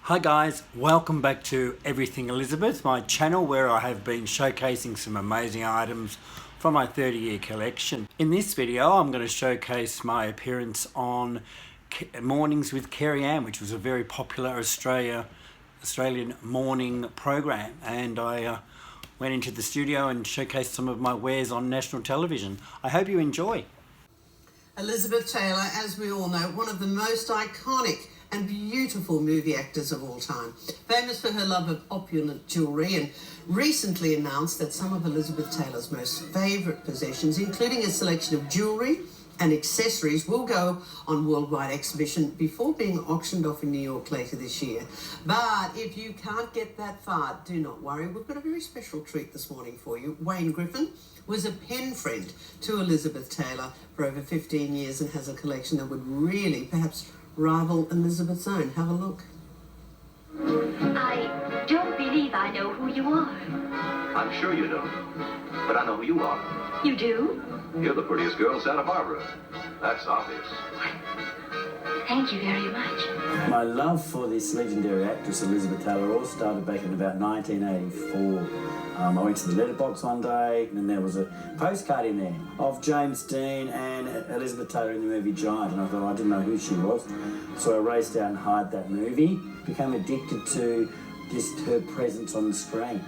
Hi guys, welcome back to Everything Elizabeth, my channel where I have been showcasing some amazing items from my 30-year collection. In this video I'm going to showcase my appearance on Mornings with Kerry Ann, which was a very popular Australian morning program, and I went into the studio and showcased some of my wares on national television. I hope you enjoy. Elizabeth Taylor, as we all know, one of the most iconic and beautiful movie actors of all time, famous for her love of opulent jewellery, and recently announced that some of Elizabeth Taylor's most favourite possessions, including a selection of jewellery and accessories, will go on worldwide exhibition before being auctioned off in New York later this year. But if you can't get that far, do not worry. We've got a very special treat this morning for you. Wayne Griffin was a pen friend to Elizabeth Taylor for over 15 years and has a collection that would really perhaps rival Elizabeth's own. Have a look. I don't believe I know who you are. I'm sure you don't, but I know who you are. You do? You're the prettiest girl in Santa Barbara. That's obvious. Thank you very much. My love for this legendary actress Elizabeth Taylor all started back in about 1984. I went to the letterbox one day and there was a postcard in there of James Dean and Elizabeth Taylor in the movie Giant, and I thought I didn't know who she was. So I raced out and hired that movie, became addicted to just her presence on the screen.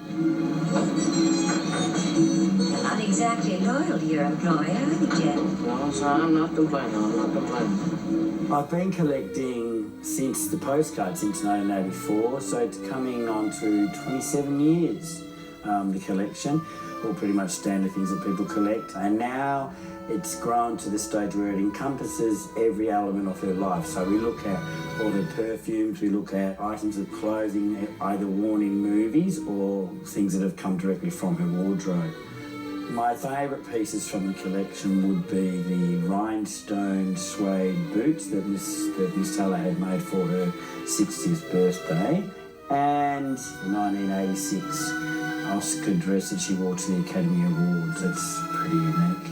You're not exactly loyal to your employer, are you, Jen? No, sir, I'm not complaining. I've been collecting since the postcard, since 1984, so it's coming on to 27 years, the collection. All pretty much standard things that people collect, and now it's grown to the stage where it encompasses every element of her life. So we look at all her perfumes, we look at items of clothing either worn in movies or things that have come directly from her wardrobe. My favourite pieces from the collection would be the rhinestone suede boots that Miss Taylor had made for her 60th birthday, and the 1986 Oscar dress that she wore to the Academy Awards. It's pretty unique.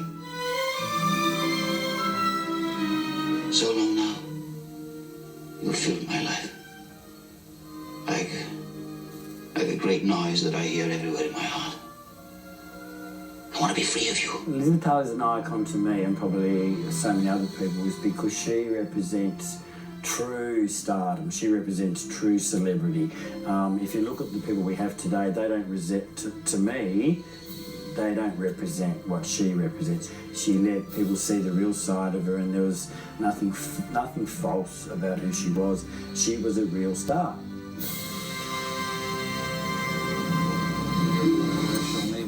So long now, you've filled my life. Like a great noise that I hear everywhere in my heart. I want to be free of you. Elizabeth Taylor is an icon to me, and probably so many other people, is because she represents true stardom. She represents true celebrity. If you look at the people we have today, they don't to me, they don't represent what she represents. She let people see the real side of her, and there was nothing false about who she was. She was a real star.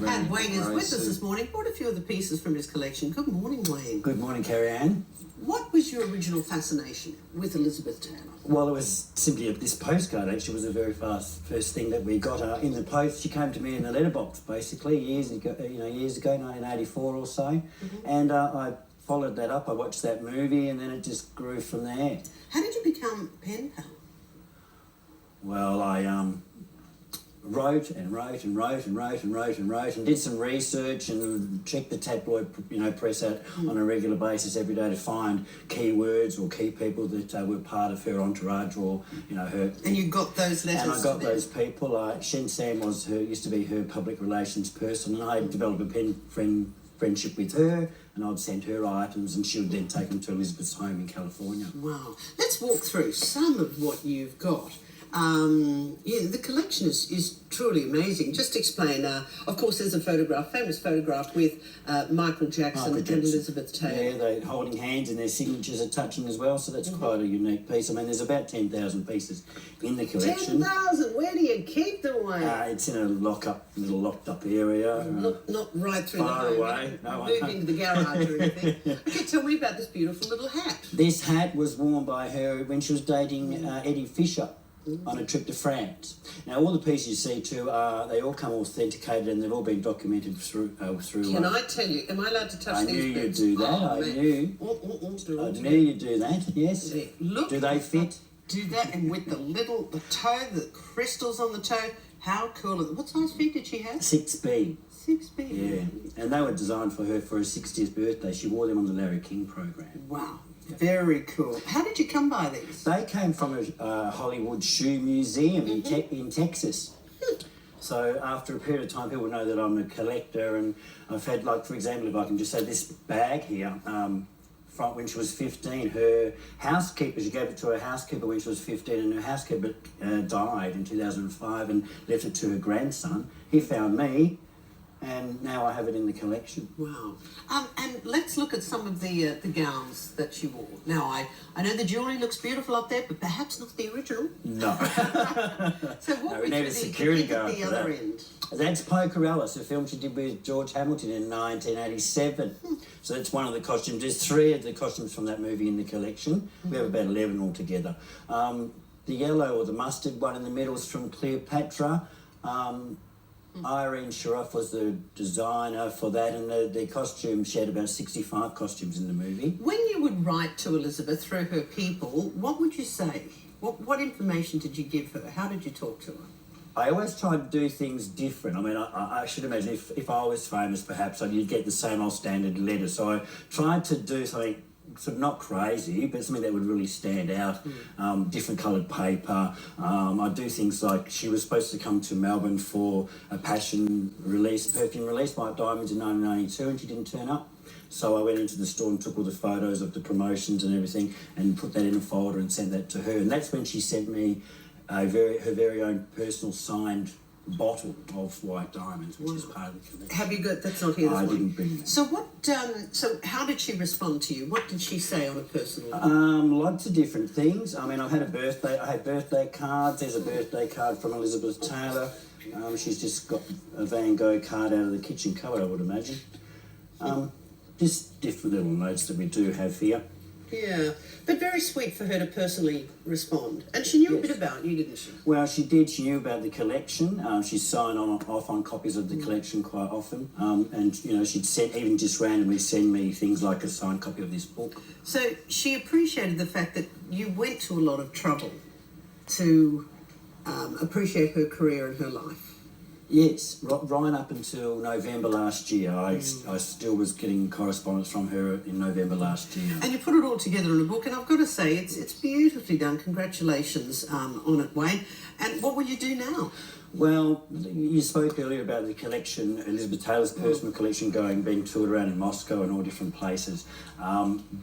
And Wayne is with us this morning. Brought a few of the pieces from his collection. Good morning, Wayne. Good morning, Kerry Ann. What was your original fascination with Elizabeth Taylor? Well, it was simply this postcard. Actually, was the very first thing that we got in the post. She came to me in the letterbox, basically years ago, 1984 or so, and I followed that up. I watched that movie, and then it just grew from there. How did you become pen pal? Well, I wrote and did some research and checked the tabloid press out on a regular basis every day to find keywords or key people that were part of her entourage or her. And you got those letters. And I got those people. Shen Sam used to be her public relations person, and I developed a friendship with her, and I'd send her items and she would then take them to Elizabeth's home in California. Wow. Let's walk through some of what you've got. The collection is truly amazing. Just explain, of course there's a famous photograph with Michael Jackson and Elizabeth Taylor. Yeah, they're holding hands and their signatures are touching as well, so that's quite a unique piece. I mean, there's about 10,000 pieces in the collection. 10,000? Where do you keep them, Wayne? It's in a little locked up area. Not right through far the home. away. No, moving to the garage or anything. Okay, tell me about this beautiful little hat. This hat was worn by her when she was dating Eddie Fisher on a trip to France. Now, all the pieces you see too, they all come authenticated and they've all been documented through. Can I tell you? Am I allowed to touch these? I knew you'd do that. I knew you'd do that. Yes. Look. Do they fit? Do that, and with the toe, the crystals on the toe. How cool is it? What size feet did she have? 6B. 6B. Yeah, and they were designed for her for her 60th birthday. She wore them on the Larry King program. Wow. Very cool. How did you come by these? They came from a Hollywood shoe museum in Texas. So after a period of time, people know that I'm a collector, and I've had, like, for example, if I can just say this bag here, from when she was 15, her housekeeper, she gave it to her housekeeper when she was 15, and her housekeeper died in 2005 and left it to her grandson. He found me, and now I have it in the collection. Wow. And let's look at some of the gowns that she wore. Now, I know the jewellery looks beautiful up there, but perhaps not the original. No. So what we need a security guard at the for other that. end? That's Pokerellis, a film she did with George Hamilton in 1987. So that's one of the costumes. There's 3 of the costumes from that movie in the collection. We have about 11 altogether. The yellow or the mustard one in the middle is from Cleopatra. Irene Sharaff was the designer for that, and the costume, she had about 65 costumes in the movie. When you would write to Elizabeth through her people, what would you say? What information did you give her? How did you talk to her? I always try to do things different. I mean, I should imagine if I was famous, perhaps I'd get the same old standard letter. So I tried to do something sort of not crazy, but something that would really stand out. Different coloured paper. I do things like, she was supposed to come to Melbourne for a perfume release by Diamonds in 1992, and she didn't turn up. So I went into the store and took all the photos of the promotions and everything and put that in a folder and sent that to her. And that's when she sent me her very own personal signed bottle of white diamonds, which is part of the collection. Have you got, that's not here this I morning. didn't bring that. So how did she respond to you? What did she say on a personal level? Lots of different things. I mean, I had birthday cards. There's a birthday card from Elizabeth Taylor. She's just got a Van Gogh card out of the kitchen cupboard, I would imagine. Just different little notes that we do have here. Yeah, but very sweet for her to personally respond. And she knew a bit about you, didn't she? Well, she did. She knew about the collection. She signed off on copies of the collection quite often. And, you know, she'd even just randomly send me things like a signed copy of this book. So she appreciated the fact that you went to a lot of trouble to appreciate her career and her life. Yes, right up until November last year. I still was getting correspondence from her in November last year. And you put it all together in a book, and I've got to say, it's beautifully done. Congratulations on it, Wayne. And what will you do now? Well, you spoke earlier about the collection, Elizabeth Taylor's personal collection being toured around in Moscow and all different places.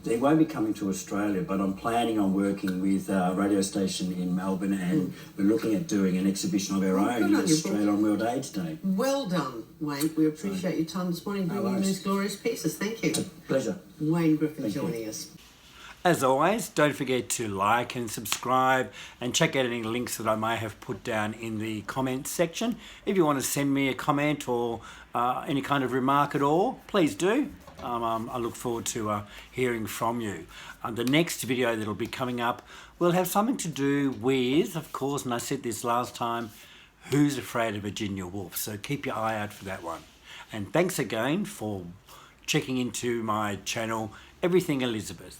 They won't be coming to Australia, but I'm planning on working with a radio station in Melbourne, and we're looking at doing an exhibition of our own in Australia on World AIDS Day. Well done, Wayne. We appreciate your time this morning bringing these glorious pieces. Thank you. It's a pleasure. Wayne Griffin joining us. As always, don't forget to like and subscribe, and check out any links that I may have put down in the comments section. If you want to send me a comment or any kind of remark at all, please do. I look forward to hearing from you. The next video that will be coming up will have something to do with, of course, and I said this last time, Who's Afraid of Virginia Woolf? So keep your eye out for that one. And thanks again for checking into my channel, Everything Elizabeth.